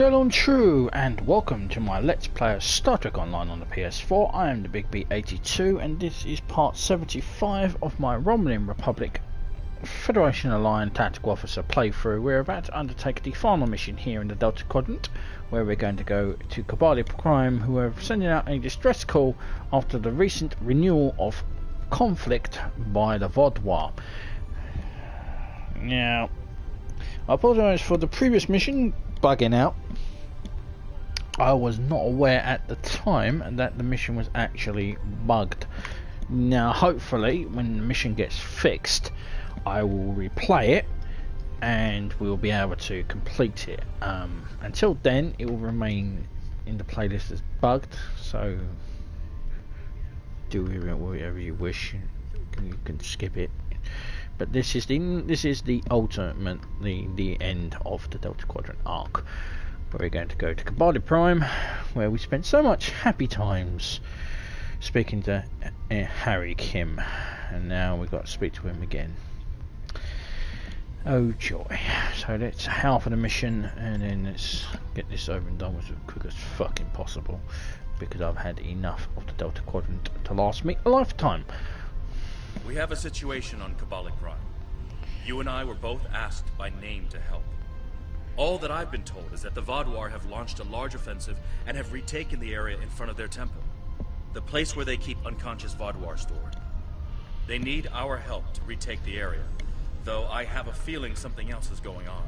Jolon True, and welcome to my Let's Play of Star Trek Online on the PS4. I am the Big B82, and this is part 75 of my Romulan Republic Federation Aligned Tactical Officer playthrough. We're about to undertake the final mission here in the Delta Quadrant, where we're going to go to Kobali Prime, who are sending out a distress call after the recent renewal of conflict by the Vaadwaur. Now, I apologise for the previous mission bugging out. I was not aware at the time that the mission was actually bugged. Now hopefully when the mission gets fixed I will replay it and we'll be able to complete it. Until then it will remain in the playlist as bugged, so do whatever you wish. You can skip it. But this is the ultimate, the end of the Delta Quadrant Arc, where we're going to go to Kobali Prime, where we spent so much happy times speaking to Harry Kim, and now we've got to speak to him again. Oh joy! So that's half of the mission, and then let's get this over and done with as quick as fucking possible, because I've had enough of the Delta Quadrant to last me a lifetime. We have a situation on Kobali Prime. You and I were both asked by name to help. All that I've been told is that the Vaadwaur have launched a large offensive and have retaken the area in front of their temple, the place where they keep unconscious Vaadwaur stored. They need our help to retake the area, though I have a feeling something else is going on.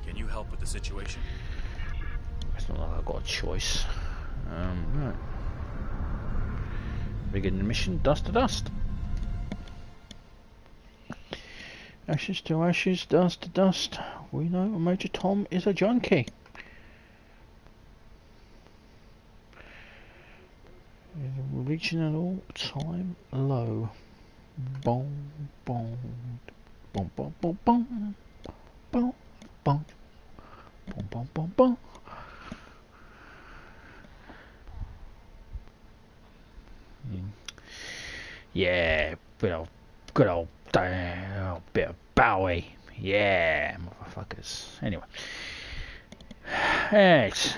Can you help with the situation? It's not like I've got a choice. Right. Begin the mission, dust to dust. Ashes to ashes, dust to dust. We know Major Tom is a junkie. Reaching an all-time low. Boom, boom, boom, boom, boom, boom, boom, boom, boom, boom, boom, boom. Yeah, good old bit of Bowie. Yeah, motherfuckers. Anyway. Right.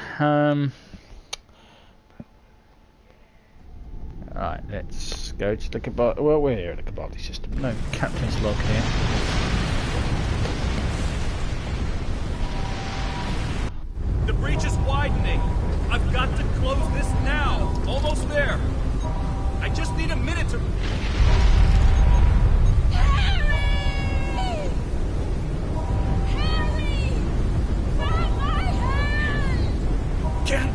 Alright, let's go to the Kobali. Well, we're here at the Kobali system. No captain's log here. The breach is widening. I've got to close this now. Almost there. I just need a minute to... Can't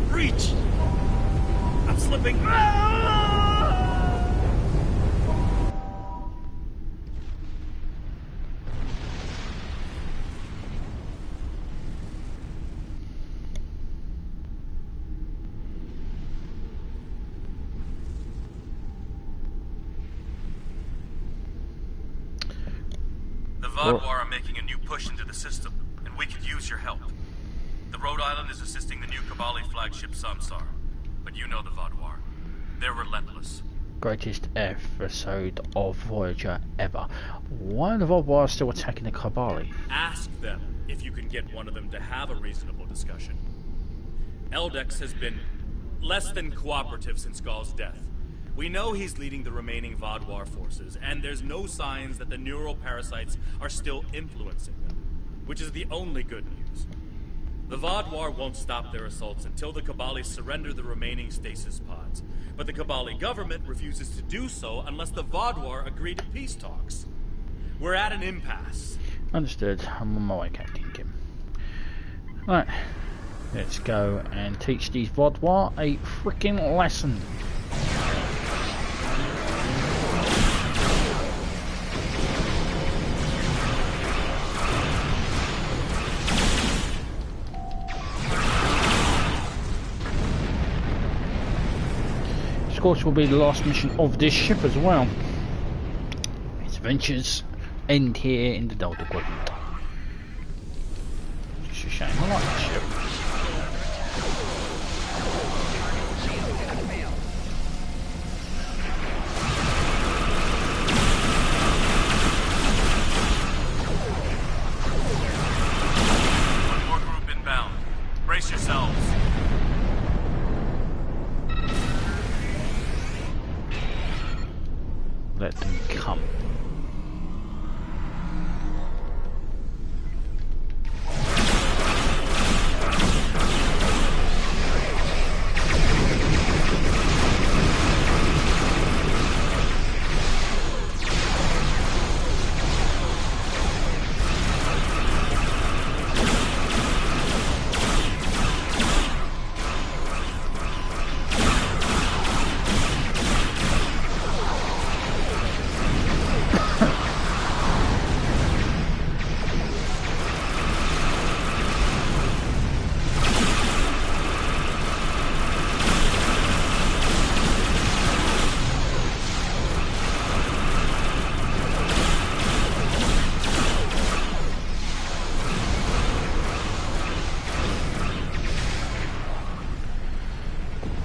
reach. I'm slipping. The Vaadwaur are making a new push into the system, and we could use your help. The Rhode Island is assisting the new Kobali flagship Samsar, but you know the Vaadwaur. They're relentless. Greatest episode of Voyager ever. Why are the Vaadwaur still attacking the Kobali? Ask them if you can get one of them to have a reasonable discussion. Eldex has been less than cooperative since Gall's death. We know he's leading the remaining Vaadwaur forces, and there's no signs that the neural parasites are still influencing them, which is the only good news. The Vaadwaur won't stop their assaults until the Kobali surrender the remaining stasis pods. But the Kobali government refuses to do so unless the Vaadwaur agree to peace talks. We're at an impasse. Understood. I'm on my way, Captain Kim. Right. Let's go and teach these Vaadwaur a freaking lesson. Of course will be the last mission of this ship as well. Its adventures end here in the Delta Quadrant. Just a shame, I like the ship. One more group inbound. Brace yourselves. Let them come.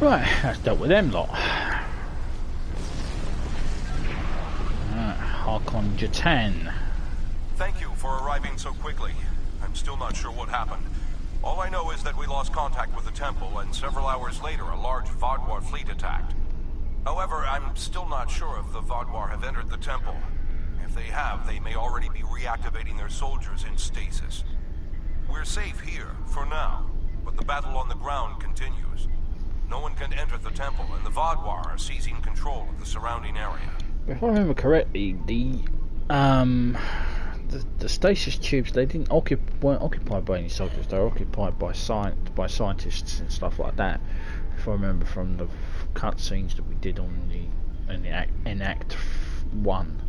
Right, that's dealt with them lot. Harkon Jatan. Thank you for arriving so quickly. I'm still not sure what happened. All I know is that we lost contact with the temple, and several hours later a large Vaadwaur fleet attacked. However, I'm still not sure if the Vaadwaur have entered the temple. If they have, they may already be reactivating their soldiers in stasis. We're safe here, for now, but the battle on the ground continues. No one can enter the temple, and the Vaadwaur are seizing control of the surrounding area. If I remember correctly, the stasis tubes, they weren't occupied by any soldiers. They were occupied by scientists and stuff like that. If I remember from the cutscenes that we did on in Act 1,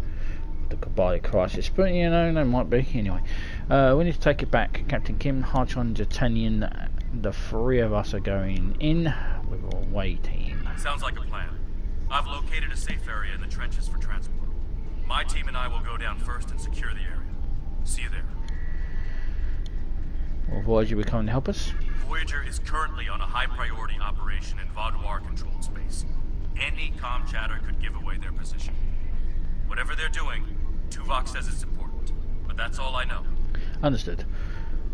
the Kobali crisis. But you know, they might be anyway. We need to take it back. Captain Kim, Harkon Jatanian, the three of us are going in with our away team. Sounds like a plan. I've located a safe area in the trenches for transport. My team and I will go down first and secure the area. See you there. Will Voyager be coming to help us? Voyager is currently on a high-priority operation in Vaadwaur-controlled space. Any comm chatter could give away their position. Whatever they're doing, Tuvok says it's important. But that's all I know. Understood.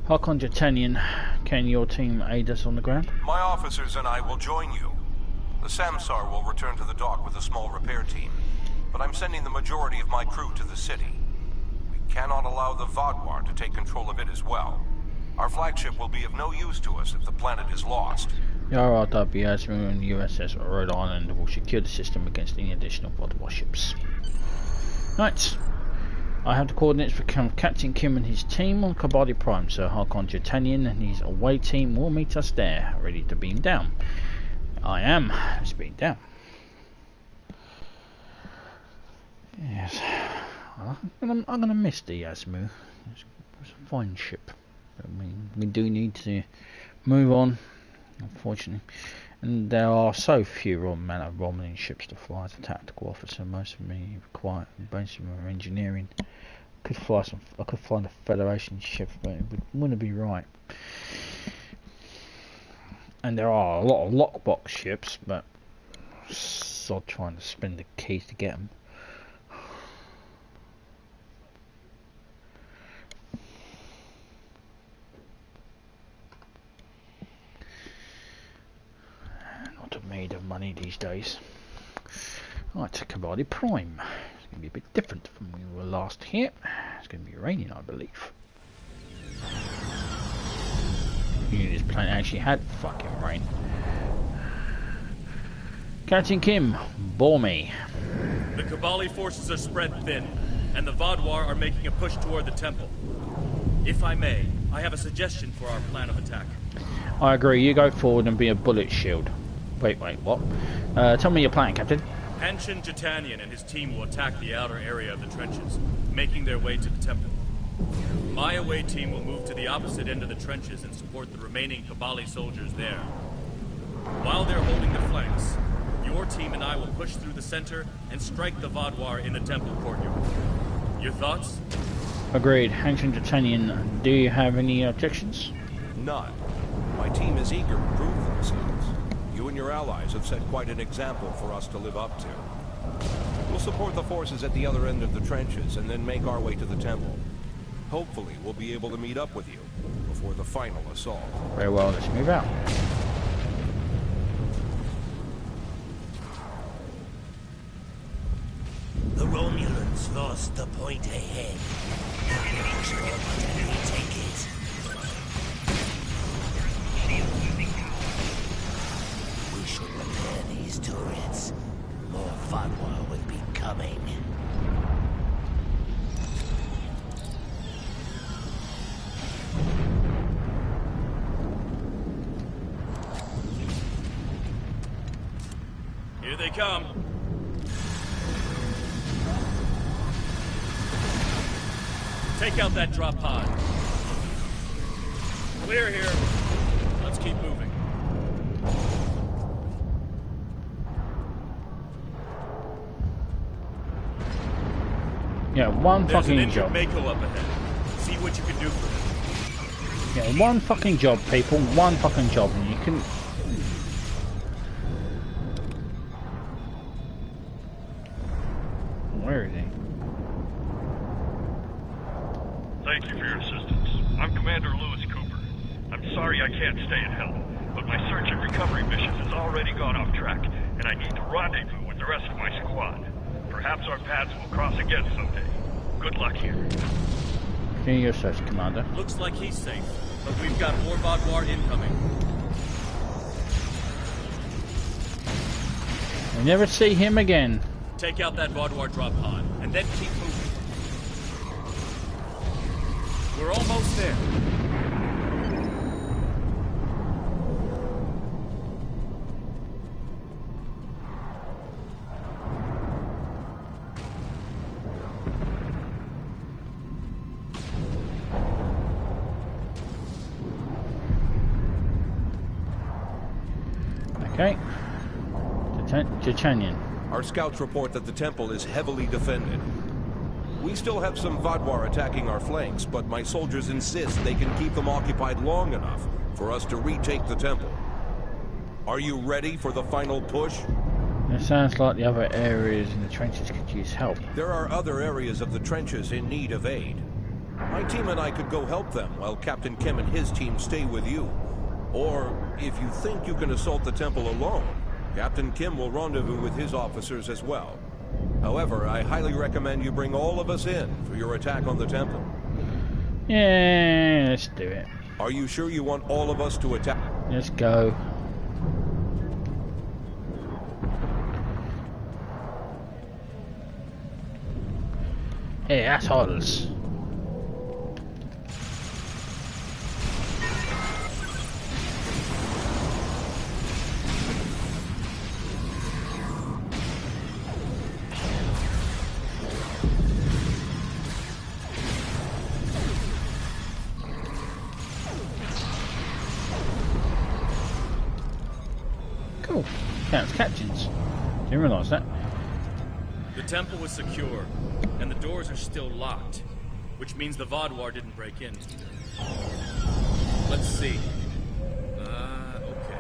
Harkon Jatanian, can your team aid us on the ground? My officers and I will join you. The Samsar will return to the dock with a small repair team, but I'm sending the majority of my crew to the city. We cannot allow the Vaadwaur to take control of it as well. Our flagship will be of no use to us if the planet is lost. The RRW Asmu and USS Rhode Island will secure the system against any additional Vaadwaur ships. Right. I have the coordinates for Captain Kim and his team on Kobali Prime, so Harkon Jatanian and his away team will meet us there, ready to beam down. I am. Let's beam down. Yes. I'm gonna miss the Asmu. It's a fine ship. I mean, we do need to move on, unfortunately. And there are so few Romulan ships to fly as a tactical officer. Most of me require basically engineering. I could fly the Federation ships, but it wouldn't be right. And there are a lot of lockbox ships, but sod trying to spend the keys to get them. Made of money these days. Right, Kobali Prime. It's going to be a bit different from when we were last here. It's going to be raining, I believe. This planet actually had fucking rain. Captain Kim, bore me. The Kobali forces are spread thin, and the Vaadwaur are making a push toward the temple. If I may, I have a suggestion for our plan of attack. I agree. You go forward and be a bullet shield. Wait, what? Tell me your plan, Captain. Harkon Jatanian and his team will attack the outer area of the trenches, making their way to the temple. My away team will move to the opposite end of the trenches and support the remaining Kobali soldiers there. While they're holding the flanks, your team and I will push through the center and strike the Vaadwaur in the temple courtyard. Your thoughts? Agreed. Harkon Jatanian, do you have any objections? None. My team is eager to prove themselves. You and your allies have set quite an example for us to live up to. We'll support the forces at the other end of the trenches and then make our way to the temple. Hopefully, we'll be able to meet up with you for the final assault. Very well, let's move out. The Romulans lost the point ahead. Not sure what enemy take it. We should repair these turrets. More Vaadwaur will be coming. Here they come. Take out that drop pod. Clear here. Let's keep moving. Yeah, one There's fucking an job. Mako up ahead. See what you can do for him. Yeah, one fucking job, people. One fucking job, and you can. Where is he? Thank you for your assistance. I'm Commander Lewis Cooper. I'm sorry I can't stay and help, but my search and recovery mission has already gone off track, and I need to rendezvous with the rest of my squad. Perhaps our paths will cross again someday. Good luck here. Continue your search, Commander. Looks like he's safe, but we've got more Vaadwaur incoming. We never see him again. Take out that Vaadwaur drop pod, and then keep moving. We're almost there. Okay. Titanian. Our scouts report that the temple is heavily defended. We still have some Vaadwaur attacking our flanks, but my soldiers insist they can keep them occupied long enough for us to retake the temple. Are you ready for the final push? It sounds like the other areas in the trenches could use help. There are other areas of the trenches in need of aid. My team and I could go help them while Captain Kim and his team stay with you. Or, if you think you can assault the temple alone, Captain Kim will rendezvous with his officers as well. However, I highly recommend you bring all of us in for your attack on the temple. Yeah, let's do it. Are you sure you want all of us to attack? Let's go. Hey, assholes. Cool. Counts captains. Didn't realise that. The temple was secure, and the doors are still locked, which means the Vaadwaur didn't break in. Let's see. Okay.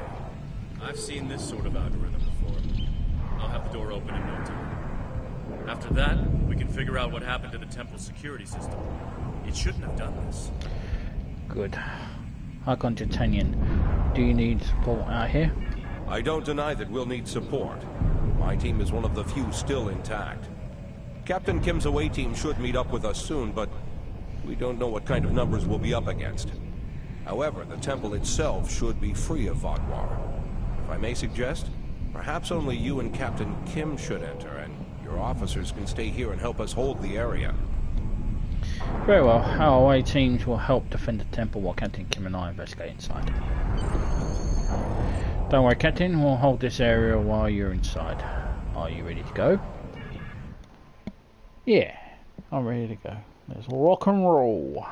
I've seen this sort of algorithm before. I'll have the door open in no time. After that, we can figure out what happened to the temple's security system. It shouldn't have done this. Good. Icon Titanian. Do you need support out here? I don't deny that we'll need support. My team is one of the few still intact. Captain Kim's away team should meet up with us soon, but we don't know what kind of numbers we'll be up against. However, the temple itself should be free of Vaadwaur. If I may suggest, perhaps only you and Captain Kim should enter, and your officers can stay here and help us hold the area. Very well. Our away teams will help defend the temple while Captain Kim and I investigate inside. Don't worry, Captain. We'll hold this area while you're inside. Are you ready to go? Yeah, I'm ready to go. Let's rock and roll.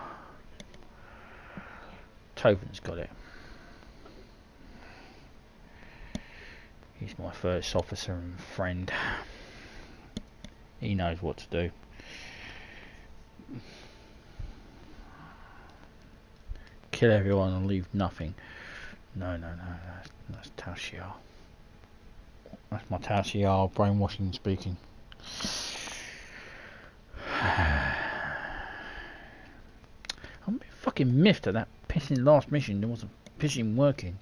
Tobin's got it. He's my first officer and friend. He knows what to do. Kill everyone and leave nothing. No, that's Tao Shiao. That's my Tao Shiao brainwashing speaking. I'm a bit fucking miffed at that pissing last mission. There wasn't pissing working.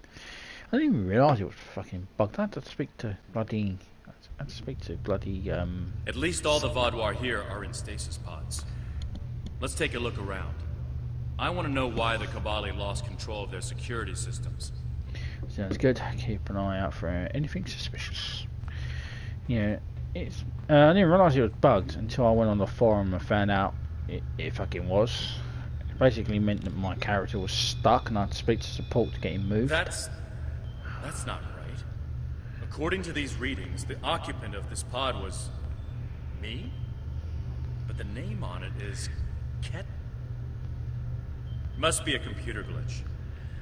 I didn't even realise it was fucking bugged. I had to speak to bloody. At least all the Vaadwaur here are in stasis pods. Let's take a look around. I want to know why the Kobali lost control of their security systems. Sounds good. Keep an eye out for anything suspicious. Yeah, it's. I didn't realise it was bugged until I went on the forum and found out it fucking was. It basically meant that my character was stuck and I had to speak to support to get him moved. That's not right. According to these readings, the occupant of this pod was me? But the name on it is Ket. Must be a computer glitch.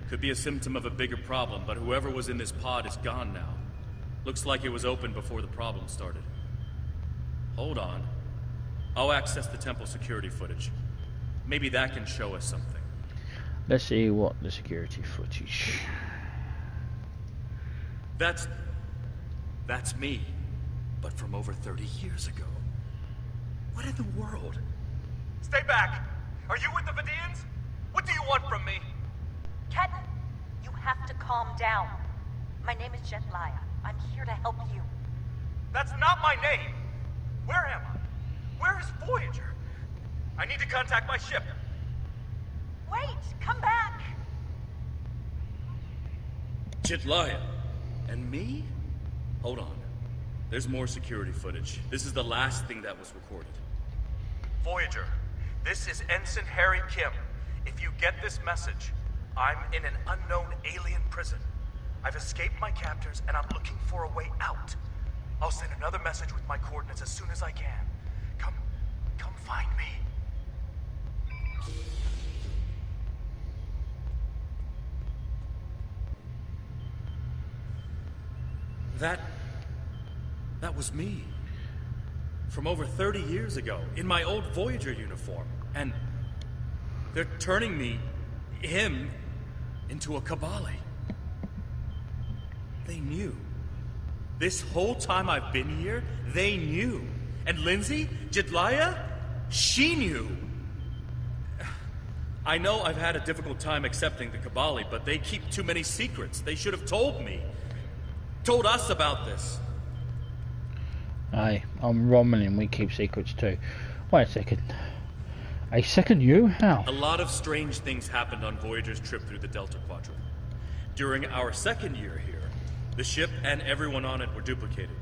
Could be a symptom of a bigger problem, but whoever was in this pod is gone now. Looks like it was open before the problem started. Hold on. I'll access the temple security footage. Maybe that can show us something. Let's see what the security footage. That's me, but from over 30 years ago. What in the world? Stay back! Are you with the Vaadians? What do you want from me? Ket, you have to calm down. My name is Jetlaya. I'm here to help you. That's not my name! Where am I? Where is Voyager? I need to contact my ship. Wait, come back! Jetlaya. And me? Hold on. There's more security footage. This is the last thing that was recorded. Voyager, this is Ensign Harry Kim. If you get this message, I'm in an unknown alien prison. I've escaped my captors and I'm looking for a way out. I'll send another message with my coordinates as soon as I can. Come find me. That was me. From over 30 years ago, in my old Voyager uniform. And they're turning him, into a Kobali. They knew. This whole time I've been here, they knew. And Lindsay, Jetlaya, she knew. I know I've had a difficult time accepting the Kobali, but they keep too many secrets. They should have told me. Told us about this. Aye, I'm Romulan, we keep secrets too. Wait a second. A second you? How? A lot of strange things happened on Voyager's trip through the Delta Quadrant. During our second year here, the ship and everyone on it were duplicated.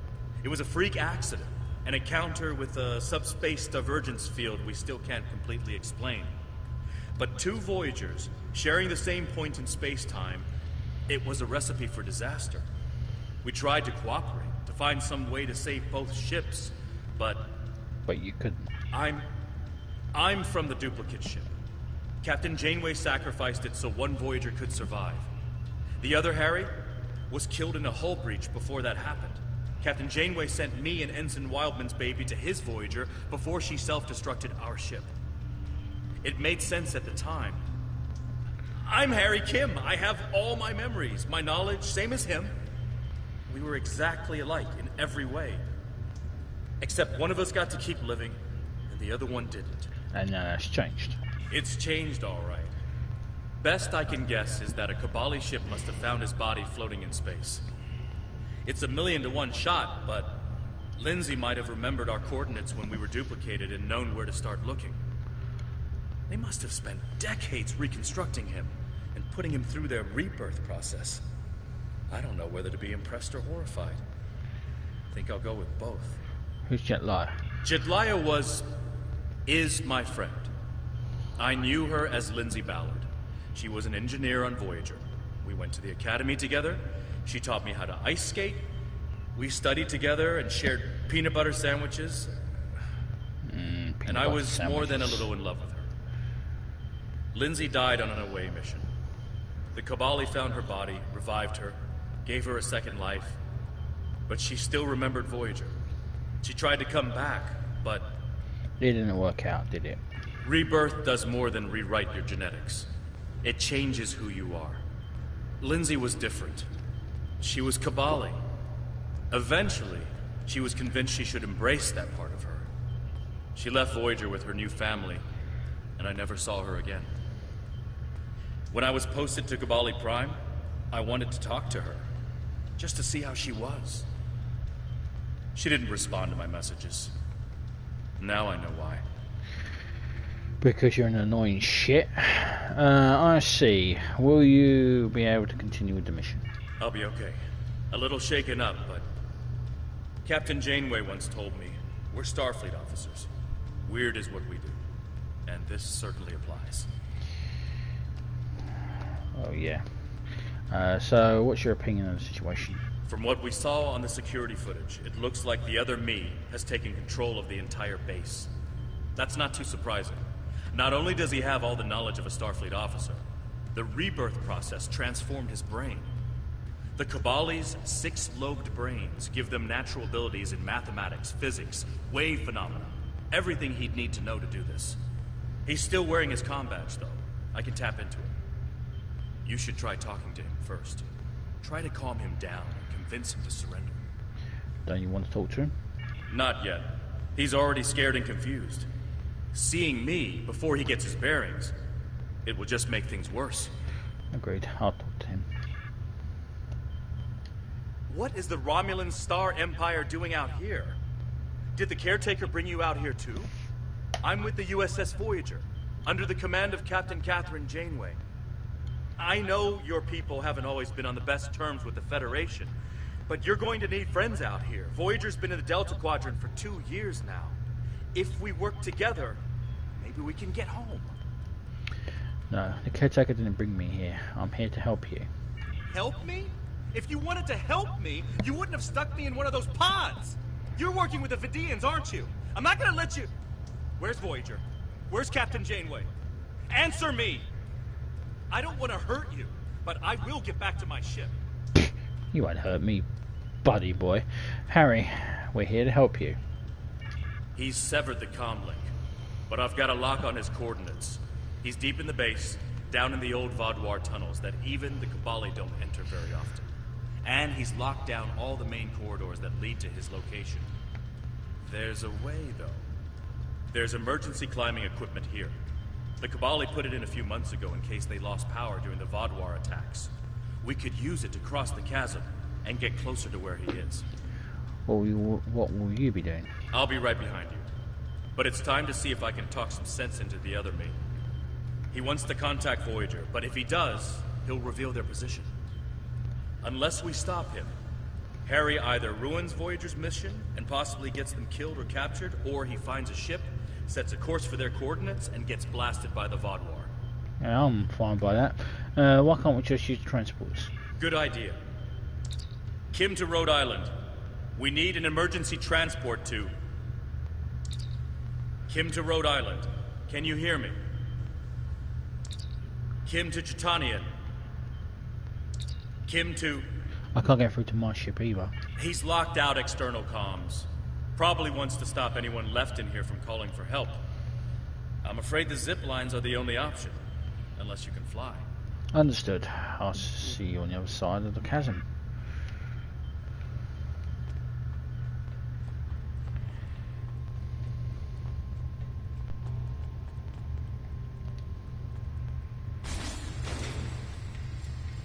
It was a freak accident, an encounter with a subspace divergence field we still can't completely explain. But two Voyagers, sharing the same point in space-time, it was a recipe for disaster. We tried to cooperate, to find some way to save both ships, but you couldn't. I'm from the duplicate ship. Captain Janeway sacrificed it so one Voyager could survive. The other, Harry, was killed in a hull breach before that happened. Captain Janeway sent me and Ensign Wildman's baby to his Voyager before she self-destructed our ship. It made sense at the time. I'm Harry Kim. I have all my memories, my knowledge, same as him. We were exactly alike in every way. Except one of us got to keep living, and the other one didn't. And now that's changed. It's changed, all right. Best I can guess is that a Kobali ship must have found his body floating in space. It's a 1,000,000 to 1 shot, but Lindsay might have remembered our coordinates when we were duplicated and known where to start looking. They must have spent decades reconstructing him and putting him through their rebirth process. I don't know whether to be impressed or horrified. Think I'll go with both. Who's Jetlaya? Jetlaya is my friend. I knew her as Lindsay Ballard. She was an engineer on Voyager. We went to the academy together. She taught me how to ice skate. We studied together and shared peanut butter sandwiches. And I was more than a little in love with her. Lindsay died on an away mission. The Kobali found her body, revived her, gave her a second life, but she still remembered Voyager. She tried to come back, but it didn't work out, did it? Rebirth does more than rewrite your genetics. It changes who you are. Lindsay was different. She was Kobali. Eventually, she was convinced she should embrace that part of her. She left Voyager with her new family, and I never saw her again. When I was posted to Kobali Prime, I wanted to talk to her, just to see how she was. She didn't respond to my messages. Now I know why. Because you're an annoying shit. I see. Will you be able to continue with the mission? I'll be okay. A little shaken up, but... Captain Janeway once told me, we're Starfleet officers. Weird is what we do. And this certainly applies. Oh yeah. So what's your opinion on the situation? From what we saw on the security footage, it looks like the other me has taken control of the entire base. That's not too surprising. Not only does he have all the knowledge of a Starfleet officer, the rebirth process transformed his brain. The Kobali's 6-lobed brains give them natural abilities in mathematics, physics, wave phenomena, everything he'd need to know to do this. He's still wearing his comm badge, though. I can tap into it. You should try talking to him first. Try to calm him down and convince him to surrender. Don't you want to talk to him? Not yet. He's already scared and confused. Seeing me before he gets his bearings, it will just make things worse. Agreed. I'll talk to him. What is the Romulan Star Empire doing out here? Did the caretaker bring you out here too? I'm with the USS Voyager, under the command of Captain Catherine Janeway. I know your people haven't always been on the best terms with the Federation, but you're going to need friends out here. Voyager's been in the Delta Quadrant for 2 years now. If we work together, maybe we can get home. No, the caretaker didn't bring me here. I'm here to help you. Help me? If you wanted to help me, you wouldn't have stuck me in one of those pods. You're working with the Vidians, aren't you? I'm not gonna let you... Where's Voyager? Where's Captain Janeway? Answer me! I don't want to hurt you, but I will get back to my ship. You won't hurt me, buddy boy. Harry, we're here to help you. He's severed the comm link, but I've got a lock on his coordinates. He's deep in the base, down in the old Vaadwaur tunnels that even the Kobali don't enter very often. And he's locked down all the main corridors that lead to his location. There's a way, though. There's emergency climbing equipment here. The Kobali put it in a few months ago in case they lost power during the Vaadwaur attacks. We could use it to cross the chasm and get closer to where he is. What will you be doing? I'll be right behind you. But it's time to see if I can talk some sense into the other me. He wants to contact Voyager, but if he does, he'll reveal their position. Unless we stop him, Harry either ruins Voyager's mission and possibly gets them killed or captured, or he finds a ship, sets a course for their coordinates, and gets blasted by the Vaadwaur. Yeah, I'm fine by that. Why can't we just use transports? Good idea. Kim to Rhode Island. We need an emergency transport to... Kim to Rhode Island. Can you hear me? Kim to Chitanian. Kim to... I can't get through to my ship either. He's locked out external comms. Probably wants to stop anyone left in here from calling for help. I'm afraid the zip lines are the only option. Unless you can fly. Understood. I'll see you on the other side of the chasm.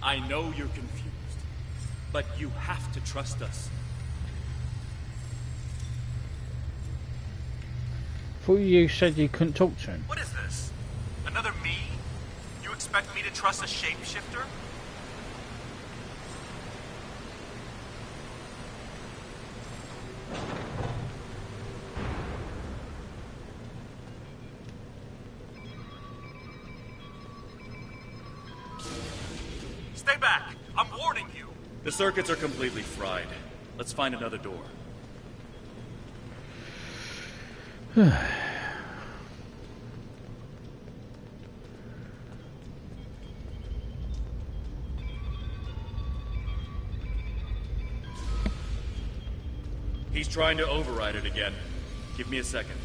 I know you're confused, but you have to trust us. Thought you said you couldn't talk to him. What is this? Another me? You expect me to trust a shapeshifter? Stay back! I'm warning you! The circuits are completely fried. Let's find another door. He's trying to override it again. Give me a second.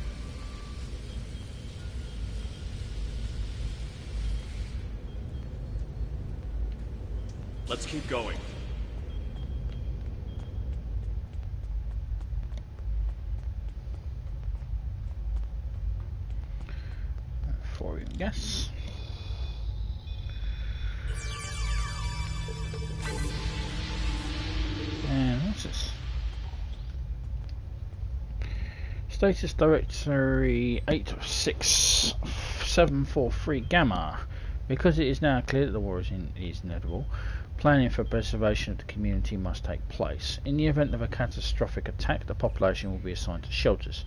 Let's keep going. Thorium gas. And what's this? Status directory 86743 Gamma. Because it is now clear that the war is inevitable, planning for preservation of the community must take place. In the event of a catastrophic attack, the population will be assigned to shelters.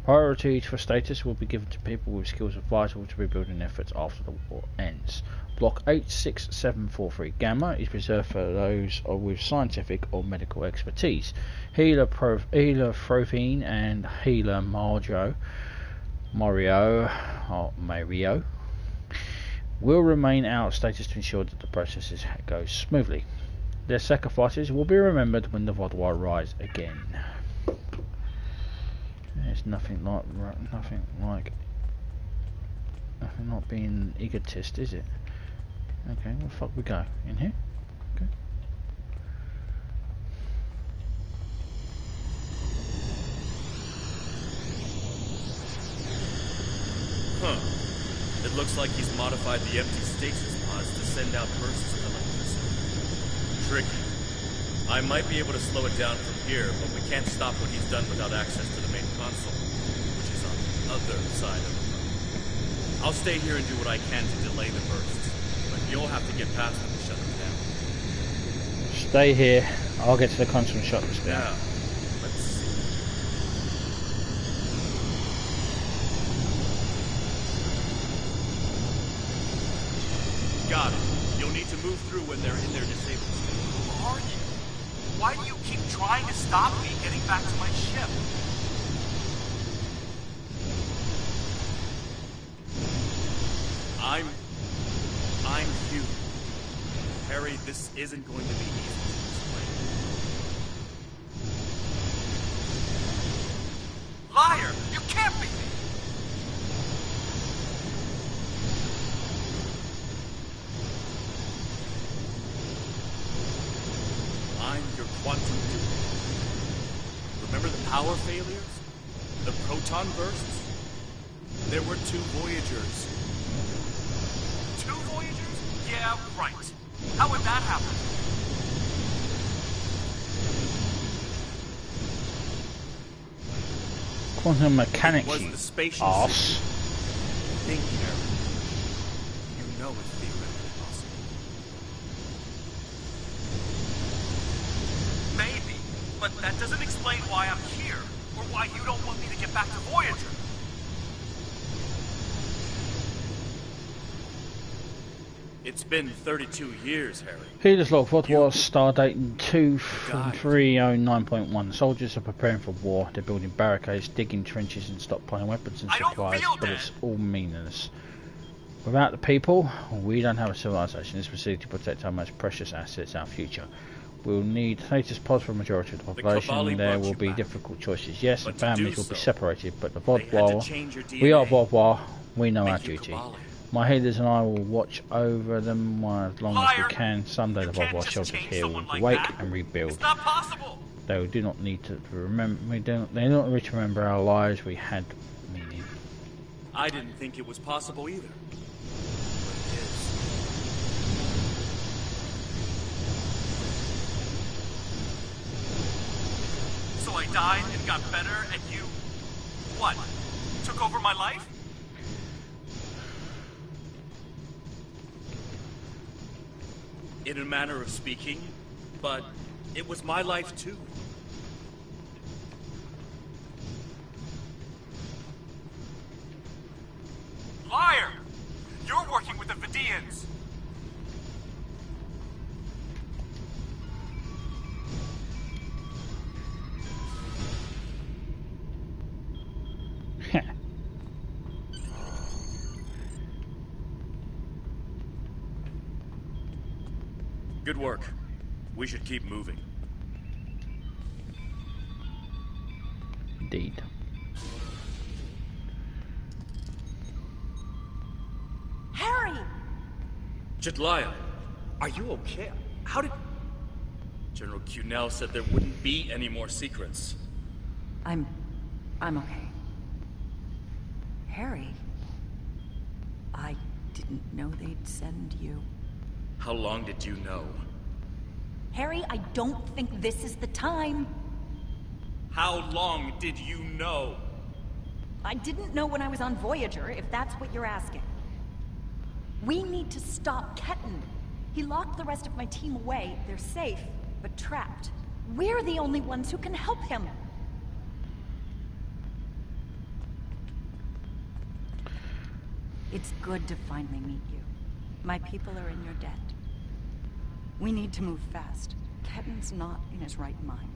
Priority for status will be given to people with skills vital to rebuilding efforts after the war ends. Block 86743 Gamma is reserved for those with scientific or medical expertise. Healer Frovine and Healer Mario will remain out of status to ensure that the process goes smoothly. Their sacrifices will be remembered when the Vaadwaur rise again. There's nothing like not being egotist, is it? Okay, where the fuck we go? In here? Okay. Huh. It looks like he's modified the empty stasis pods to send out bursts of electricity. Tricky. I might be able to slow it down from here, but we can't stop what he's done without access to the main console, which is on the other side of the room. I'll stay here and do what I can to delay the bursts, but you'll have to get past them to shut them down. Stay here. I'll get to the console and shut this down. Yeah. Let's see. Got it. You'll need to move through when they're in their disabled state. Who are you? Why do you keep trying to stop me getting back to my ship? I'm Hugh. Harry, this isn't going to be easy to explain. Liar! You can't be! I'm your quantum dupe. Remember the power failures? The proton bursts? There were 2 Voyagers. 2 Voyagers? Yeah, right. How would that happen? Quantum mechanics, Was you the spacious arse. Think, Harry. You know it's theoretically possible. Maybe, but that doesn't explain why I'm here, or why you don't want me to get back to Voyager. It's been 32 years, Harry. Healer's log, Vaadwaur, stardate 2309.1. Soldiers are preparing for war. They're building barricades, digging trenches and stockpiling weapons and I don't supplies, feel but that. it's all meaningless. Without the people, we don't have a civilization. This facility to protect our most precious assets, our future. We'll need status pods for the majority of the population. Kobali There brought will you be back. difficult choices. Yes, But and to families do will be so, separated, but the they had to Vaadwaur, change your we are DNA. Vaadwaur, we know our Make you duty. Kobali. My healers and I will watch over them as long as Liar! we can. Someday You the can't Vaadwaur just shelters change here will someone like wake that. and rebuild. It's not possible! They do not need to remember. They don't need to remember our lives. We had meaning. I didn't think it was possible either. But it is. So I died and got better, and you... what? Took over my life? In a manner of speaking, but it was my life too. Liar! You're working with the Vidians! Good work. We should keep moving. Indeed. Harry! Jetlaya, are you okay? How did... General Cunell said there wouldn't be any more secrets. I'm okay. Harry, I didn't know they'd send you. How long did you know? Harry, I don't think this is the time. How long did you know? I didn't know when I was on Voyager, if that's what you're asking. We need to stop Ketan. He locked the rest of my team away. They're safe, but trapped. We're the only ones who can help him. It's good to finally meet you. My people are in your debt. We need to move fast. Ketan's not in his right mind.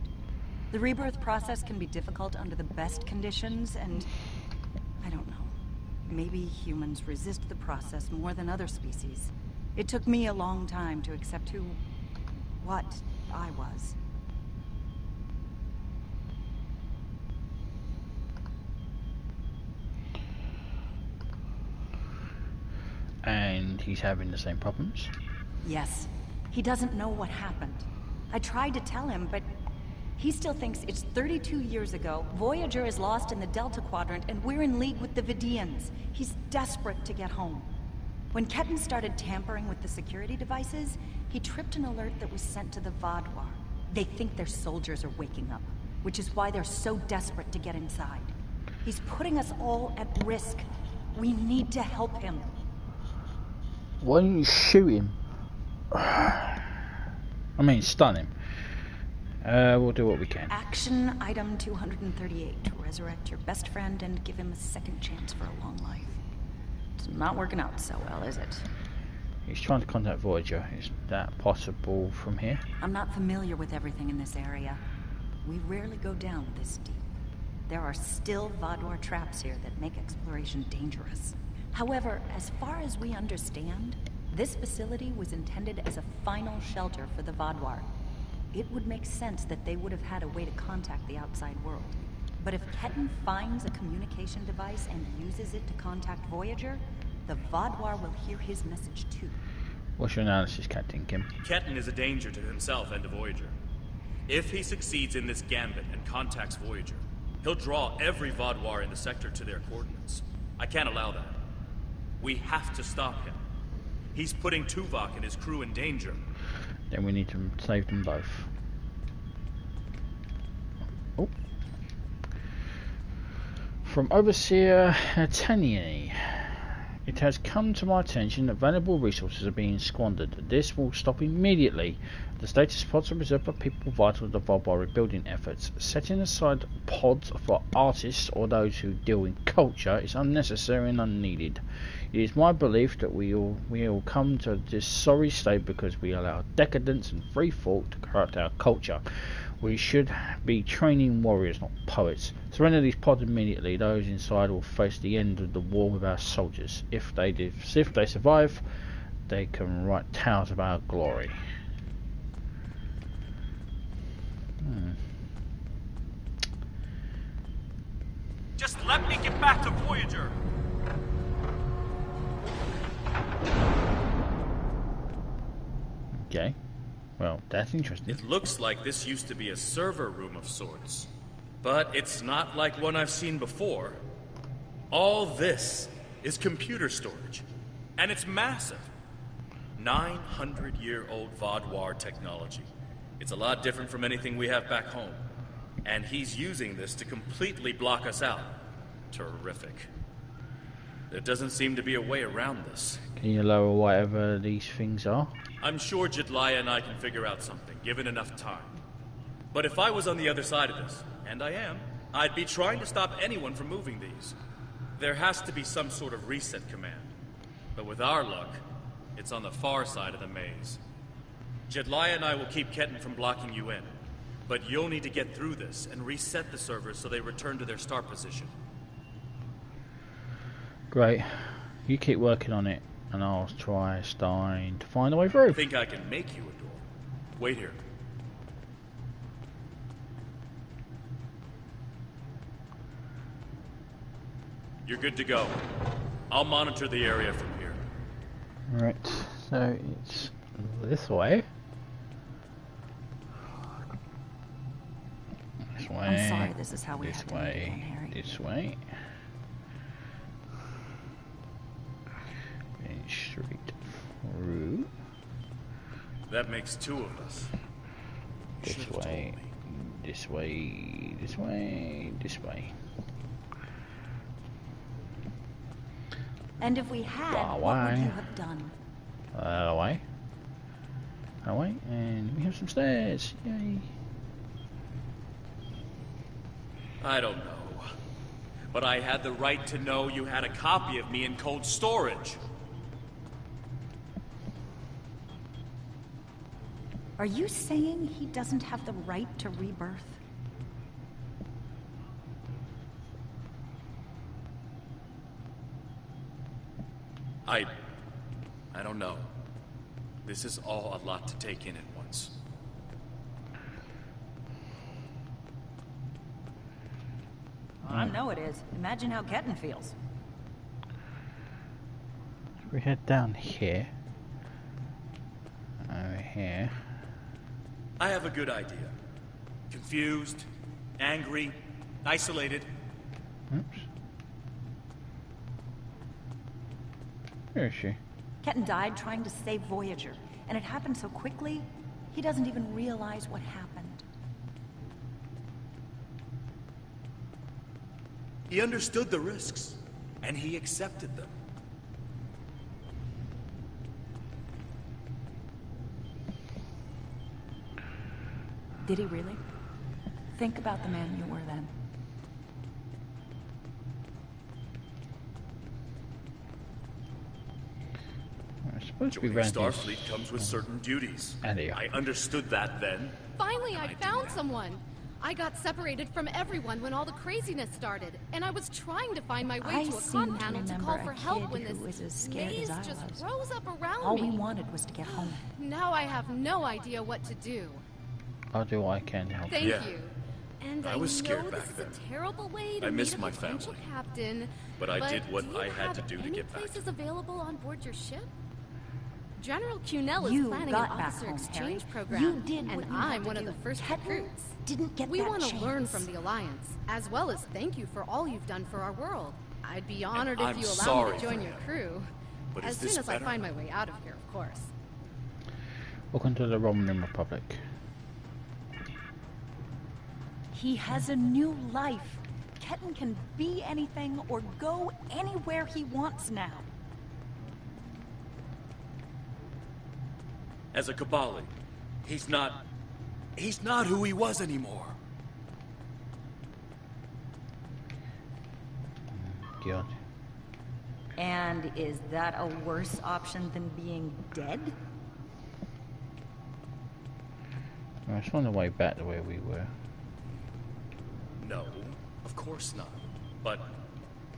The rebirth process can be difficult under the best conditions, and I don't know. Maybe humans resist the process more than other species. It took me a long time to accept what I was. And he's having the same problems? Yes. He doesn't know what happened. I tried to tell him, but he still thinks it's 32 years ago, Voyager is lost in the Delta Quadrant, and we're in league with the Vidians. He's desperate to get home. When Ketan started tampering with the security devices, he tripped an alert that was sent to the Vaadwaur. They think their soldiers are waking up, which is why they're so desperate to get inside. He's putting us all at risk. We need to help him. Why don't you shoot him? I mean, stun him. We'll do what we can. Action item 238. Resurrect your best friend and give him a second chance for a long life. It's not working out so well, is it? He's trying to contact Voyager. Is that possible from here? I'm not familiar with everything in this area. We rarely go down this deep. There are still Vaadwaur traps here that make exploration dangerous. However, as far as we understand, this facility was intended as a final shelter for the Vaadwaur. It would make sense that they would have had a way to contact the outside world. But if Ketan finds a communication device and uses it to contact Voyager, the Vaadwaur will hear his message too. What's your analysis, Captain Kim? Ketan is a danger to himself and to Voyager. If he succeeds in this gambit and contacts Voyager, he'll draw every Vaadwaur in the sector to their coordinates. I can't allow that. We have to stop him. He's putting Tuvok and his crew in danger. Then we need to save them both. Oh. From Overseer Taniani. It has come to my attention that valuable resources are being squandered. This will stop immediately. The status pods are reserved for people vital to the Vaadwaur rebuilding efforts. Setting aside pods for artists or those who deal in culture is unnecessary and unneeded. It is my belief that we all come to this sorry state because we allow decadence and free thought to corrupt our culture. We should be training warriors, not poets. Surrender these pods immediately. Those inside will face the end of the war with our soldiers. If they survive, they can write tales of our glory. Just let me get back to Voyager. Okay. Well, that's interesting. It looks like this used to be a server room of sorts. But it's not like one I've seen before. All this is computer storage. And it's massive. 900-year-old Vaadwaur technology. It's a lot different from anything we have back home. And he's using this to completely block us out. Terrific. There doesn't seem to be a way around this. Can you lower whatever these things are? I'm sure Jedliah and I can figure out something, given enough time. But if I was on the other side of this, and I am, I'd be trying to stop anyone from moving these. There has to be some sort of reset command. But with our luck, it's on the far side of the maze. Jedliah and I will keep Ketan from blocking you in. But you'll need to get through this and reset the servers so they return to their start position. Great. You keep working on it, and I'll try starting to find a way through. I think I can make you a door. Wait here. You're good to go. I'll monitor the area from here. Right, so it's this way. This way. I'm sorry this is how we this have to meet again, way. Harry. This way. And straight through. That makes two of us. This way, this way, this way, this way. And if we had, what would you have done? Away. Away, and we have some stairs. Yay. I don't know. But I had the right to know you had a copy of me in cold storage. Are you saying he doesn't have the right to rebirth? I don't know. This is all a lot to take in at once. I know it is. Imagine how Ketan feels. We head down here. Over here. I have a good idea. Confused, angry, isolated. Oops. Where is she? Ketan died trying to save Voyager, and it happened so quickly, he doesn't even realize what happened. He understood the risks, and he accepted them. Did he really? Think about the man you were then. I'm supposed to be Joining around Starfleet comes with certain duties. Elliot. I understood that then. Finally, I found someone! I got separated from everyone when all the craziness started, and I was trying to find my way to a comm panel to call for help when this maze just rose up around All me. we wanted was to get home. Now I have no idea what to do. I'll do what I can to help. Thank Yeah. you. And I was scared know back this then. is a terrible way to I miss meet a my potential family. captain, But I did what do you I had to have do to any get back. places available on board your ship? General Cunell is You planning got an back officer home, exchange Harry. program, You did and what you I'm had to one of do. the first Ketan recruits. didn't get We that want to chance. learn from the Alliance, as well as thank you for all you've done for our world. I'd be honored I'm if you allow me sorry to join for your him. crew. But As is this soon as better? I find my way out of here, of course. Welcome to the Romulan Republic. He has a new life. Ketan can be anything or go anywhere he wants now. As a Kobali, he's not who he was anymore. God. And is that a worse option than being dead? I just on the way back to where we were. No, of course not. But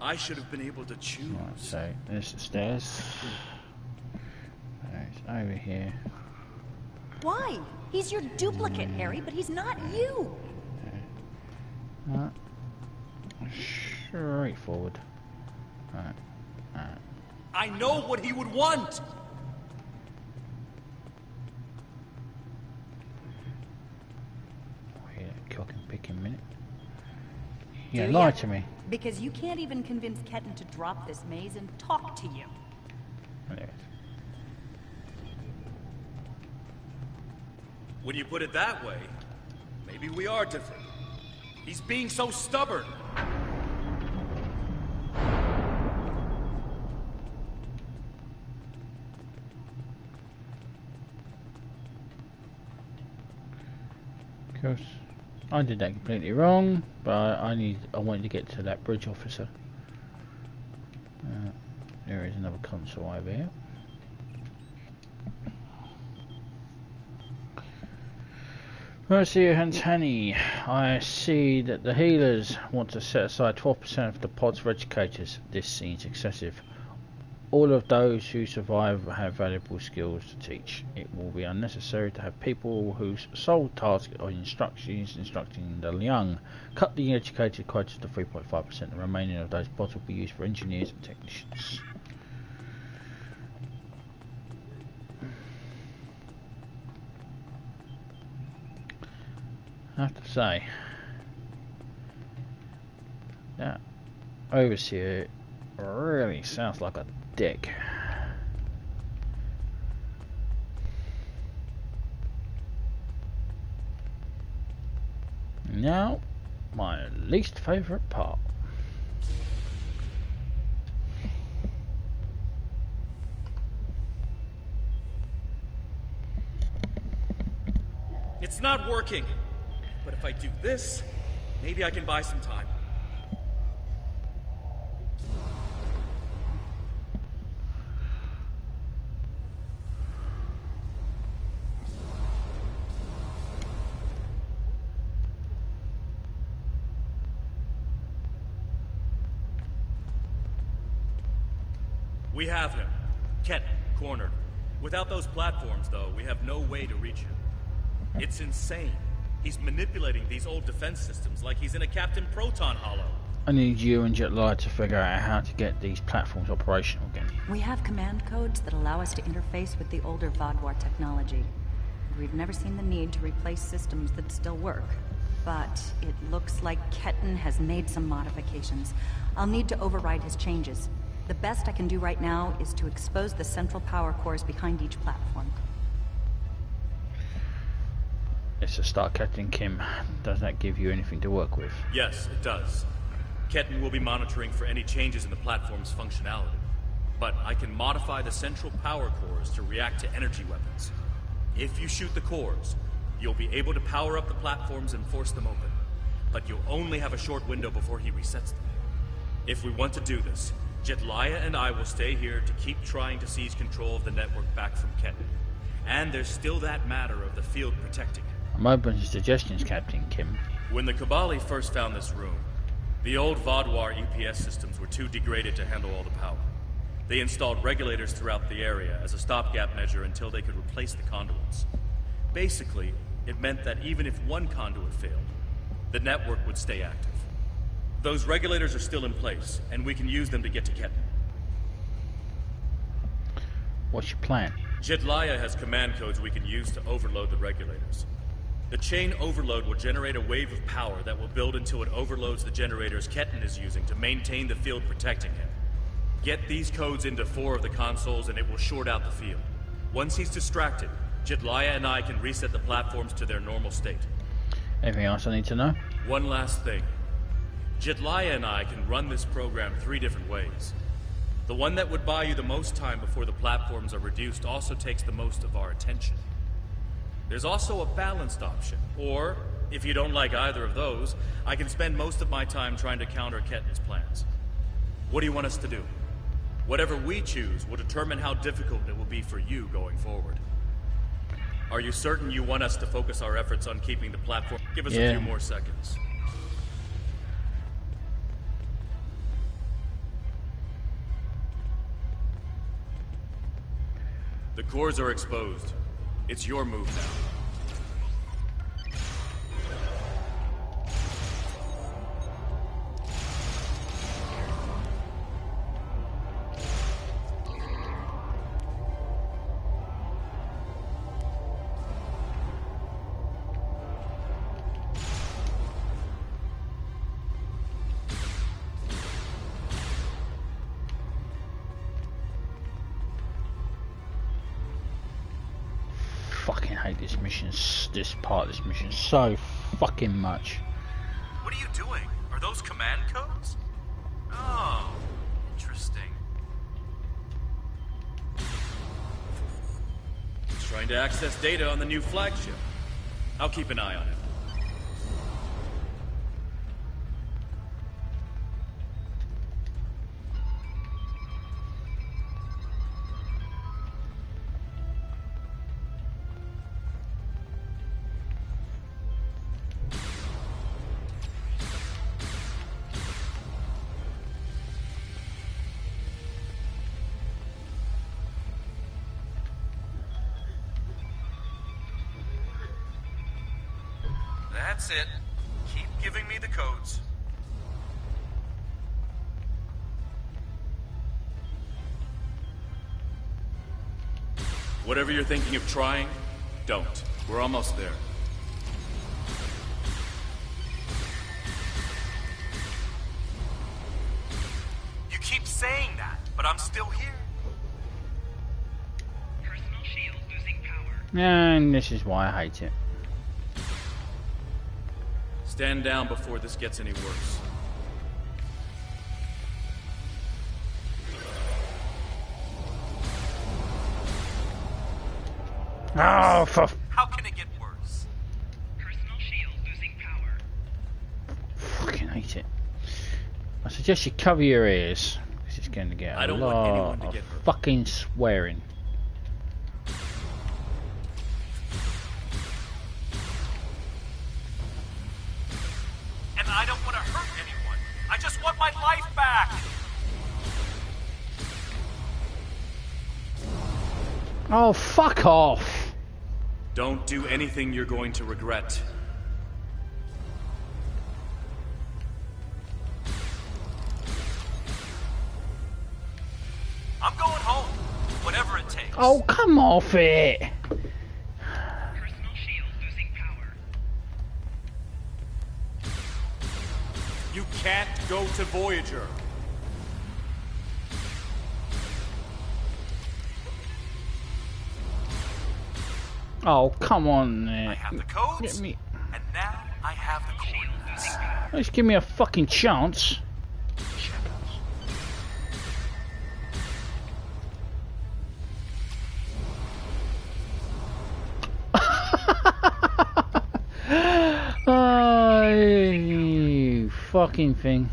I should have been able to choose. Right, so there's the stairs. It's over here. Why? He's your duplicate, Harry, but he's not you. Right. Straight forward. Right. Right. I know what he would want. Wait a cock and picking minute. You Do lie ya? to me. Because you can't even convince Ketan to drop this maze and talk to you. There it is. When you put it that way, maybe we are different. He's being so stubborn. Of course, I did that completely wrong, but I wanted to get to that bridge officer. There is another console over here. Mercy and Tanny, I see that the healers want to set aside 12% of the pods for educators. This seems excessive. All of those who survive have valuable skills to teach. It will be unnecessary to have people whose sole task are instructing the young. Cut the educated quota to 3.5%. The remaining of those pods will be used for engineers and technicians. I have to say, that overseer really sounds like a dick. Now, my least favourite part. It's not working. But if I do this, maybe I can buy some time. We have him. Ket, cornered. Without those platforms, though, we have no way to reach him. It's insane. He's manipulating these old defense systems like he's in a Captain Proton Hollow. I need you and Jetlight to figure out how to get these platforms operational again. We have command codes that allow us to interface with the older Vaadwaur technology. We've never seen the need to replace systems that still work. But it looks like Ketten has made some modifications. I'll need to override his changes. The best I can do right now is to expose the central power cores behind each platform. It's a start, Captain Kim. Does that give you anything to work with? Yes, it does. Ketten will be monitoring for any changes in the platform's functionality. But I can modify the central power cores to react to energy weapons. If you shoot the cores, you'll be able to power up the platforms and force them open. But you'll only have a short window before he resets them. If we want to do this, Jetliah and I will stay here to keep trying to seize control of the network back from Ketten. And there's still that matter of the field protecting it. I'm open to suggestions, Captain Kim. When the Kobali first found this room, the old Vaadwaur EPS systems were too degraded to handle all the power. They installed regulators throughout the area as a stopgap measure until they could replace the conduits. Basically, it meant that even if one conduit failed, the network would stay active. Those regulators are still in place, and we can use them to get to Ketten. What's your plan? Jetliah has command codes we can use to overload the regulators. The chain overload will generate a wave of power that will build until it overloads the generators Ketten is using to maintain the field protecting him. Get these codes into 4 of the consoles and it will short out the field. Once he's distracted, Jetliah and I can reset the platforms to their normal state. Anything else I need to know? One last thing. Jetliah and I can run this program 3 different ways. The one that would buy you the most time before the platforms are reduced also takes the most of our attention. There's also a balanced option, or, if you don't like either of those, I can spend most of my time trying to counter Ketten's plans. What do you want us to do? Whatever we choose will determine how difficult it will be for you going forward. Are you certain you want us to focus our efforts on keeping the platform? Give us a few more seconds. The cores are exposed. It's your move now. Fucking hate this mission, this part of this mission so fucking much. What are you doing? Are those command codes? Oh, interesting. He's trying to access data on the new flagship. I'll keep an eye on it. That's it. Keep giving me the codes. Whatever you're thinking of trying, don't. We're almost there. You keep saying that, but I'm still here. Personal shield losing power. And this is why I hate it. Stand down before this gets any worse. Oh, for... How can it get worse? Personal shield losing power. Fucking hate it. I suggest you cover your ears. This is going to get a lot of fucking swearing. And I don't want to hurt anyone. I just want my life back. Oh, fuck off. Don't do anything you're going to regret. I'm going home. Whatever it takes. Oh, come off it. Personal shield losing power. You can't go to Voyager. Oh, come on. I have the codes, and now I have the coordinates. Just give me a fucking chance. Oh, you fucking thing.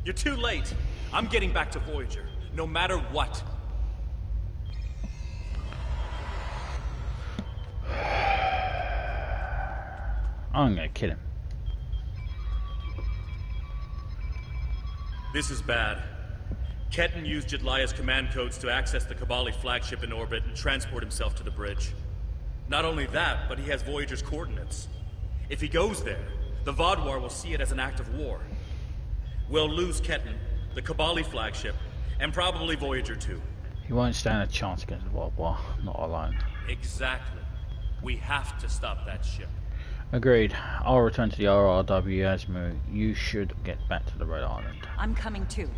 You're too late. I'm getting back to Voyager, no matter what. I'm gonna kill him. This is bad. Ketan used Jadlaya's command codes to access the Kobali flagship in orbit and transport himself to the bridge. Not only that, but he has Voyager's coordinates. If he goes there, the Vaadwaur will see it as an act of war. We'll lose Ketan, the Kobali flagship, and probably Voyager too. He won't stand a chance against the Vaadwaur, not alone. Exactly. We have to stop that ship. Agreed. I'll return to the RRW Asmu. You should get back to the Red Island. I'm coming too.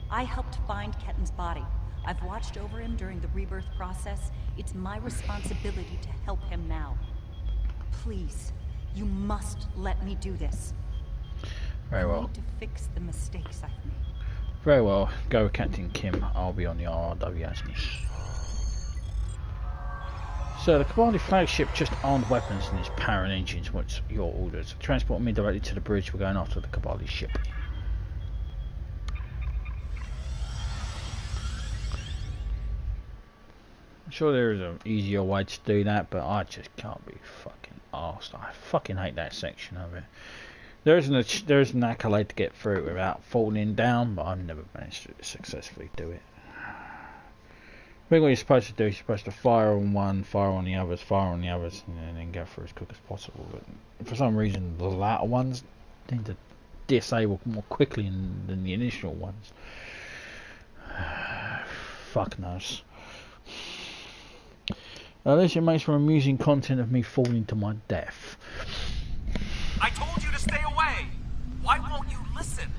I helped find Ketan's body. I've watched over him during the rebirth process. It's my responsibility to help him now. Please, you must let me do this. Very well. I need to fix the mistakes I've made. Very well. Go with Captain Kim. I'll be on the RRW Asmus. So the Kobali flagship just armed weapons and is powering engines. What's your orders? Transport me directly to the bridge. We're going after the Kobali ship. I'm sure there is an easier way to do that, but I just can't be fucking arsed. I fucking hate that section of it. There's an accolade to get through it without falling down, but I've never managed to successfully do it. I think what you're supposed to do is you're supposed to fire on one, fire on the others, and then go through as quick as possible. But for some reason, the latter ones tend to disable more quickly than the initial ones. Fuck knows. Unless it makes for amusing content of me falling to my death. I told you to stay away! Why won't you listen?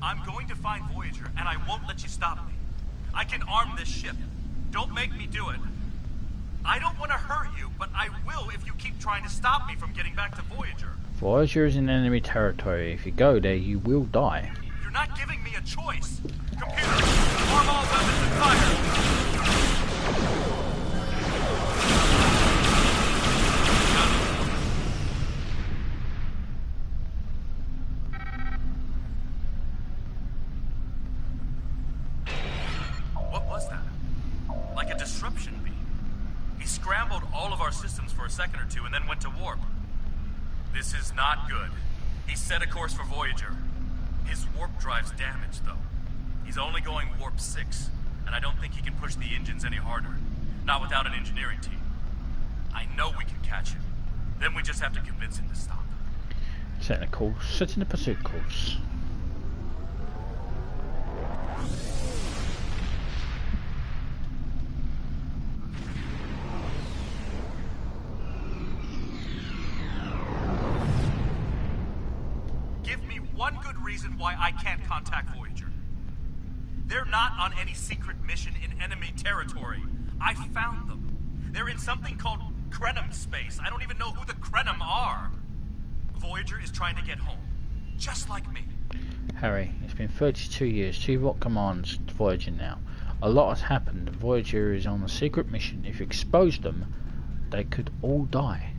I'm going to find Voyager, and I won't let you stop me. I can arm this ship. Don't make me do it. I don't want to hurt you, but I will if you keep trying to stop me from getting back to Voyager. Voyager is in enemy territory. If you go there, you will die. You're not giving me a choice. Computer, arm all weapons and fire! What was that? Like a disruption beam. He scrambled all of our systems for a second or two and then went to warp. This is not good. He set a course for Voyager. His warp drive's damaged, though. He's only going warp 6, and I don't think he can push the engines any harder. Not without an engineering team. I know we can catch him. Then we just have to convince him to stop. Setting the pursuit course. one good reason why I can't contact Voyager. They're not on any secret mission in enemy territory. I found them. They're in something called Krenim space. I don't even know who the Krenim are. Voyager is trying to get home. Just like me. Harry, it's been 32 years. Tuvok commands Voyager now. A lot has happened. Voyager is on a secret mission. If you expose them, they could all die.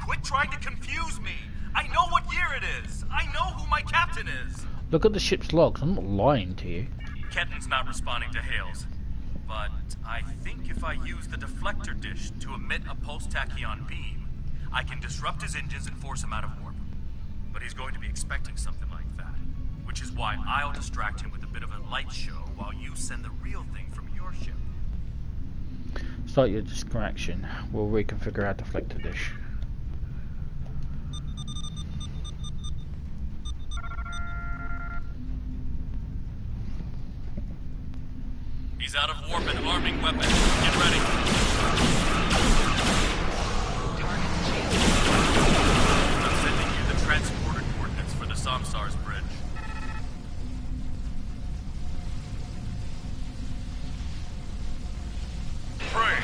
Quit trying to confuse me. I know what year it is. I know who my captain is. Look at the ship's logs. I'm not lying to you. Ketan's not responding to hails. But I think if I use the deflector dish to emit a pulse-tachyon beam, I can disrupt his engines and force him out of warp. But he's going to be expecting something like that, which is why I'll distract him with a bit of a light show while you send the real thing from your ship. Start your distraction. We'll reconfigure our deflector dish. He's out of warp and arming weapons. Get ready. I'm sending you the transporter coordinates for the Samsar's bridge. Prey,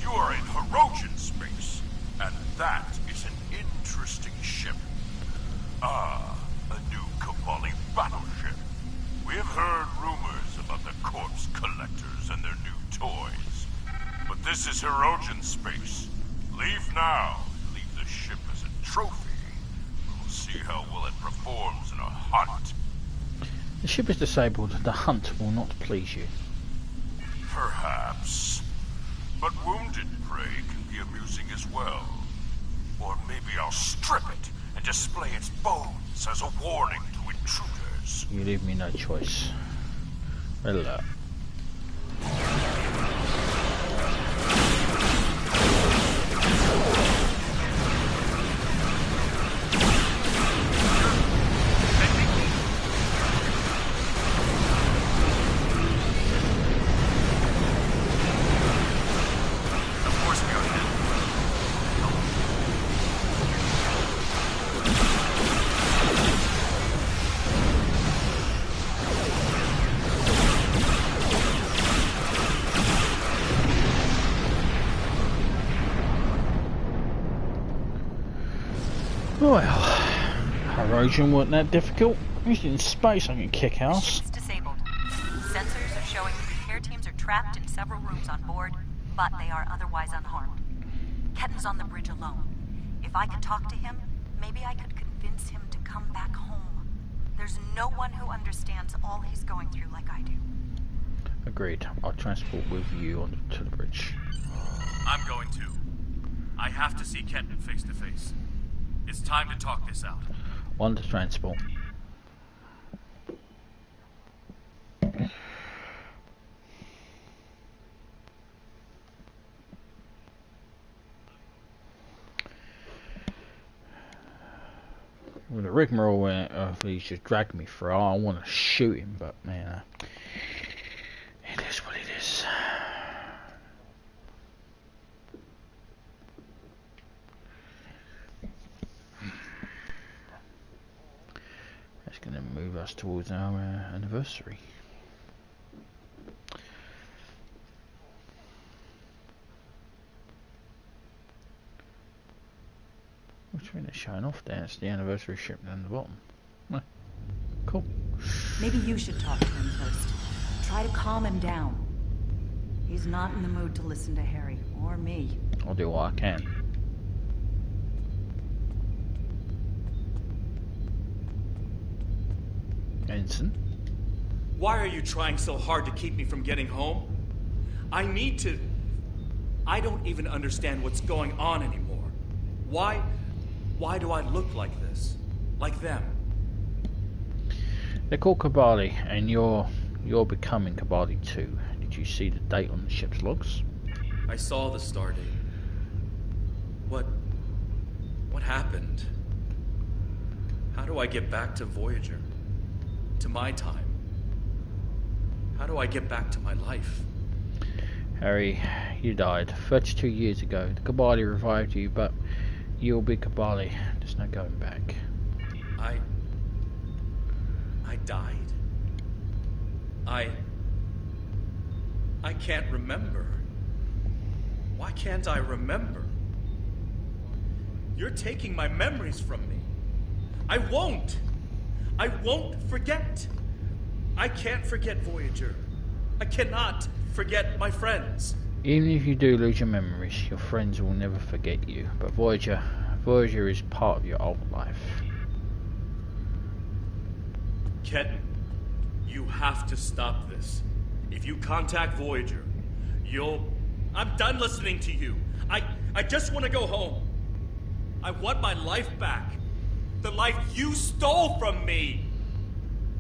you are in Hirogen space, and that is an interesting ship. Ah, a new Kobali battleship. We have heard rumors about the corpse collectors and their new toys. But this is Hirogen space. Leave now. Leave the ship as a trophy. We'll see how well it performs in a hunt. The ship is disabled. The hunt will not please you. Perhaps. But wounded prey can be amusing as well. Or maybe I'll strip it and display its bones as a warning to intruders. You leave me no choice. Hello. Well, Hirogen wasn't that difficult. Used in space, I can kick ass. Ship's disabled. Sensors are showing the repair teams are trapped in several rooms on board, but they are otherwise unharmed. Ketan's on the bridge alone. If I could talk to him, maybe I could convince him to come back home. There's no one who understands all he's going through like I do. Agreed. I'll transport with you onto the bridge. I'm going to. I have to see Ketan face to face. It's time to talk this out. On to transport. With the rigmarole he's just dragged me through, I want to shoot him, but man, it is what it is. That's going to move us towards our anniversary. Which one is showing off there? It's the anniversary ship down the bottom. Oh, cool. Maybe you should talk to him first. Try to calm him down. He's not in the mood to listen to Harry or me. I'll do what I can. Ensign? Why are you trying so hard to keep me from getting home? I need to... I don't even understand what's going on anymore. Why do I look like this? Like them? They're called Kobali, and you're becoming Kobali too. Did you see the date on the ship's logs? I saw the stardate. What happened? How do I get back to Voyager? To my time? How do I get back to my life? Harry, you died 32 years ago. The Kobali revived you, but you'll be Kobali. There's no going back. I died? I can't remember. Why can't I remember? You're taking my memories from me. I won't forget. I can't forget Voyager. I cannot forget my friends. Even if you do lose your memories, your friends will never forget you. But Voyager is part of your old life. Ketan, you have to stop this. If you contact Voyager, I'm done listening to you. I just want to go home. I want my life back. The life you stole from me.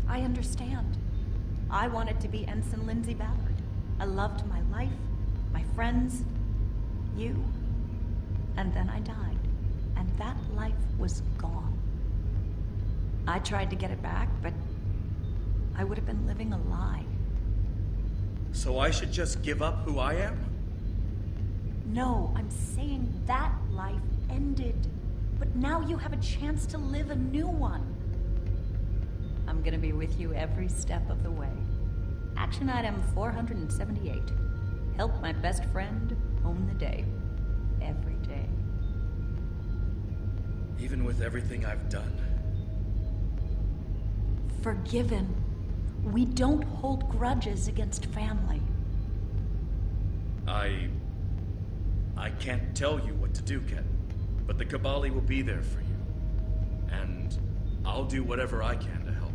I understand. I wanted to be Ensign Lindsay Ballard. I loved my life, my friends, you. And then I died. And that life was gone. I tried to get it back, but I would have been living a lie. So I should just give up who I am? No, I'm saying that life ended. But now you have a chance to live a new one. I'm gonna be with you every step of the way. Action item 478. Help my best friend own the day. Every day. Even with everything I've done? Forgiven. We don't hold grudges against family. I can't tell you what to do, Ken. But the Kobali will be there for you. And I'll do whatever I can to help.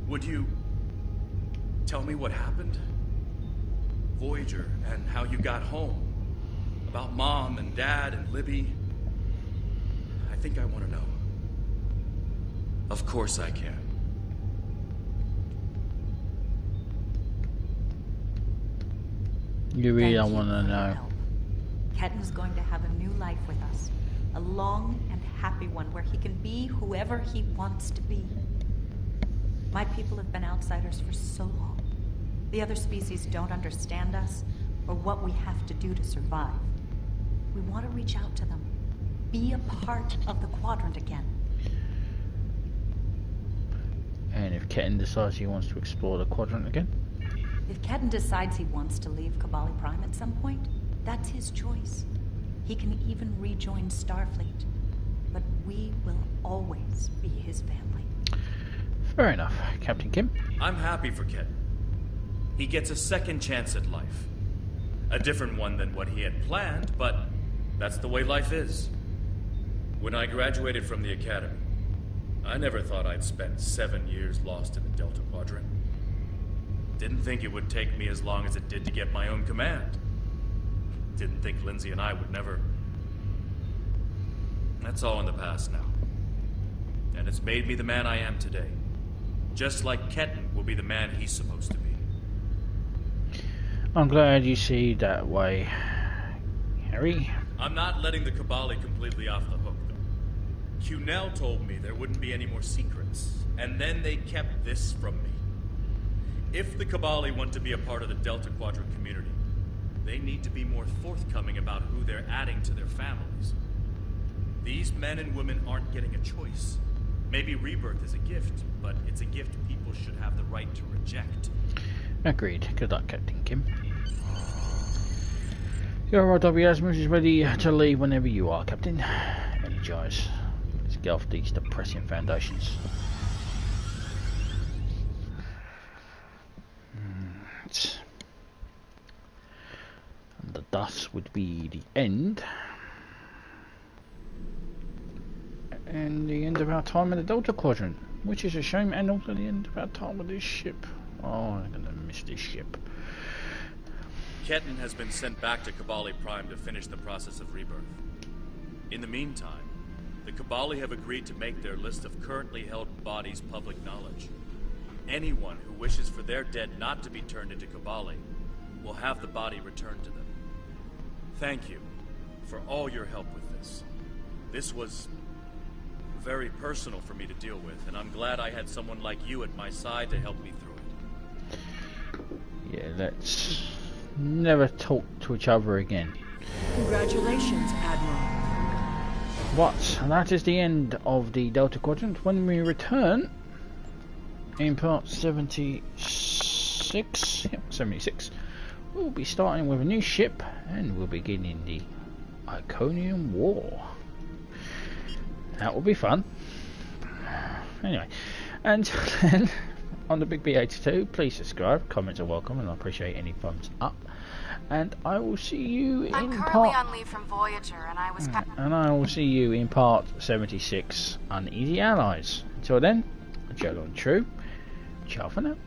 Would you tell me what happened? Voyager, and how you got home. About Mom and Dad and Libby. I think I want to know. Of course I can. You really don't want to know. Ketan's going to have a new life with us. A long and happy one where he can be whoever he wants to be. My people have been outsiders for so long. The other species don't understand us or what we have to do to survive. We want to reach out to them. Be a part of the Quadrant again. And if Ketan decides he wants to explore the Quadrant again? If Ketan decides he wants to leave Kobali Prime at some point, that's his choice. He can even rejoin Starfleet. But we will always be his family. Fair enough, Captain Kim. I'm happy for Ketan. He gets a second chance at life. A different one than what he had planned, but that's the way life is. When I graduated from the Academy, I never thought I'd spend 7 years lost in the Delta Quadrant. Didn't think it would take me as long as it did to get my own command. Didn't think Lindsay and I would never... That's all in the past now. And it's made me the man I am today. Just like Ketan will be the man he's supposed to be. I'm glad you see that way, Harry. I'm not letting the Kobali completely off the hook, though. Cunell told me there wouldn't be any more secrets, and then they kept this from me. If the Kobali want to be a part of the Delta Quadrant community, they need to be more forthcoming about who they're adding to their families. These men and women aren't getting a choice. Maybe rebirth is a gift, but it's a gift people should have the right to reject. Agreed. Good luck, Captain Kim. Your RW Asmus is ready to leave whenever you are, Captain. Energize. Let's get off these depressing foundations. And thus would be the end. And the end of our time in the Delta Quadrant, which is a shame, and also the end of our time with this ship. Oh, I'm gonna miss this ship. Ketan has been sent back to Kobali Prime to finish the process of rebirth. In the meantime, the Kobali have agreed to make their list of currently held bodies public knowledge. Anyone who wishes for their dead not to be turned into Kobali will have the body returned to them. Thank you for all your help with this. This was very personal for me to deal with, and I'm glad I had someone like you at my side to help me through it. Yeah, let's never talk to each other again. Congratulations, Admiral. But that is the end of the Delta Quadrant. When we return in part 76, we'll be starting with a new ship and we'll be beginning the Iconium War. That will be fun. Anyway, until then, on the Big B82, please subscribe, comments are welcome, and I appreciate any thumbs up. And I will see you in I'm currently on leave from Voyager, and I was will see you in part 76, Uneasy Allies. Until then, Jolon True. Ciao for now.